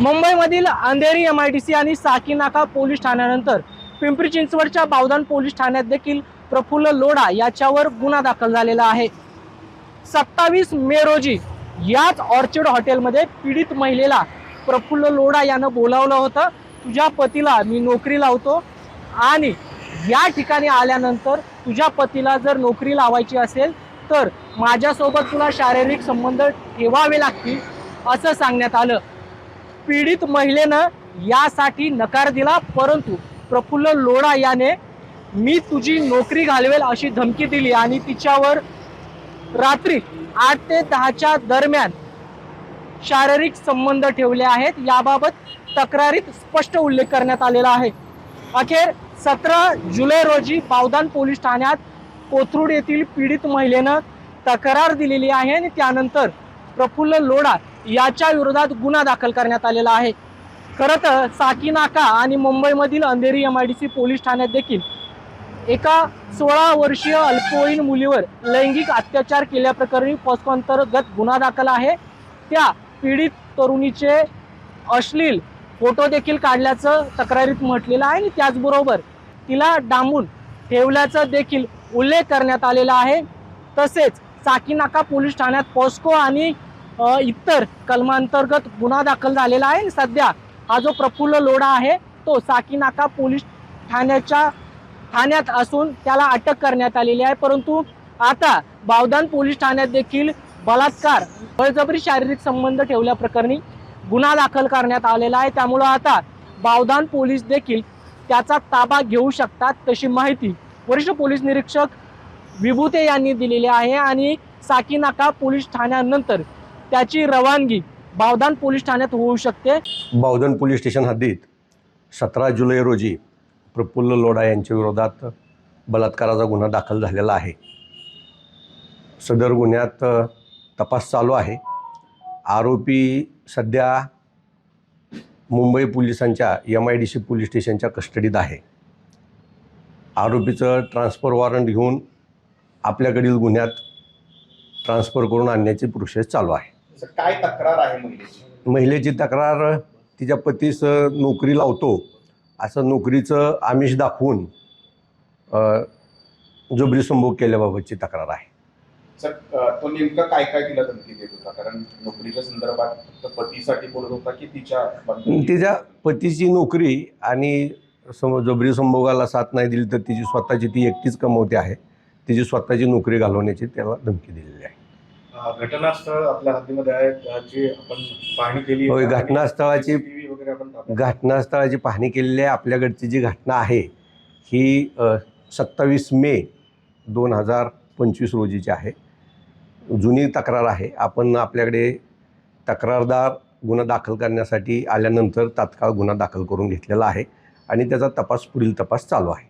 मुंबईमधील अंधेरी MIDC आणि Sakinaka police ठाण्यानंतर Pimpri चिंचवडच्या बावधन पोलीस ठाण्यात देखील प्रफुल्ल लोढा याच्यावर गुन्हा दाखल झालेला आहे। 27 मे रोजी याच ऑर्चिड हॉटेलमध्ये पीडित महिलेला प्रफुल्ल लोढा यानं बोलावलं होतं। तुझ्या पतीला मी नोकरी लावतो आणि या ठिकाणी आल्यानंतर तुझ्या पतीला जर नोकरी लावायची असेल तर माझ्यासोबत तुला शारीरिक संबंध ठेवावे लागतील असं सांगण्यात आलं। पीडित महिलेनं यासाठी नकार दिला, परंतु प्रफुल्ल लोढा याने मी तुझी नोकरी घालवेल अशी धमकी दिली आणि तिच्यावर रात्री 8 ते 10च्या दरम्यान शारीरिक संबंध ठेवले आहेत। याबाबत तक्रारीत स्पष्ट उल्लेख करण्यात आलेला आहे। अखेर 17 जुलै रोजी बावधन पोलीस ठाण्यात कोथरूड येथील पीडित महिलेनं तक्रार दिलेली आहे आणि त्यानंतर प्रफुल्ल लोढा याच्या विरोधात गुन्हा दाखल करण्यात आलेला आहे। खरं तर साकीनाका आणि मुंबईमधील अंधेरी MIDC पोलीस ठाण्यात देखील एका 16 वर्षीय अल्पवयीन मुलीवर लैंगिक अत्याचार केल्याप्रकरणी पॉस्को अंतर्गत गुन्हा दाखल आहे। त्या पीडित तरुणीचे अश्लील फोटो देखील काढल्याचं तक्रारीत म्हटलेलं आहे आणि त्याचबरोबर तिला डांबून ठेवल्याचा देखील उल्लेख करण्यात आलेला आहे। तसेच साकीनाका पोलीस ठाण्यात पॉस्को आणि इतर कलमांतर्गत गुन्हा दाखल झालेला आहे। सध्या हा जो प्रफुल्ल लोढा आहे तो साकीनाका पोलीस ठाण्यात असून त्याला अटक करण्यात आलेली आहे, परंतु आता बावधन पोलीस ठाण्यात देखील बलात्कार बळजबरी शारीरिक संबंध ठेवल्याप्रकरणी गुन्हा दाखल करण्यात आलेला आहे। त्यामुळे आता बावधन पोलीस देखील त्याचा ताबा घेऊ शकतात, तशी माहिती वरिष्ठ पोलीस निरीक्षक विभूते यांनी दिलेली आहे आणि साकीनाका पोलीस ठाण्यानंतर त्याची रवानगी बावधन पोलीस ठाण्यात होऊ शकते। बावधन पोलीस स्टेशन हद्दीत 17 जुलै रोजी प्रफुल्ल लोढा यांच्या विरोधात बलात्काराचा गुन्हा दाखल झालेला आहे। सदर गुन्ह्यात तपास चालू आहे। आरोपी सध्या मुंबई पोलिसांच्या MIDC पोलीस स्टेशनच्या कस्टडीत आहे। आरोपीचं ट्रान्सफर वॉरंट घेऊन आपल्याकडील गुन्ह्यात ट्रान्सफर करून आणण्याची प्रोसेस चालू आहे। काय तक्रार आहे महिलेची? महिलेची तक्रार तिच्या पतीस नोकरी लावतो असं नोकरीचं आमिष दाखवून जबरी संभोग केल्याबाबतची तक्रार आहे। सर, तो नेमकं काय काय तिला धमकी देत होता? कारण नोकरीच्या संदर्भात फक्त पतीसाठी बोलत होता की तिच्या पतीची नोकरी आणि जबरी संभोगाला साथ नाही दिली तर तिची स्वतःची ती एकटीच कमवते आहे, तिची स्वतःची नोकरी घालवण्याची त्याला धमकी दिलेली आहे। घटनास्थळ आपल्या हद्दीमध्ये आहे, त्याची आपण पाहणी केली? होय, घटनास्थळाची पाहणी केलेली आहे। आपल्याकडची जी घटना आहे ही 27 मे 2025 रोजीची आहे। जुनी तक्रार आहे। आपण आपल्याकडे तक्रारदार गुन्हा दाखल करण्यासाठी आल्यानंतर तात्काळ गुन्हा दाखल करून घेतलेला आहे आणि त्याचा पुढील तपास चालू आहे।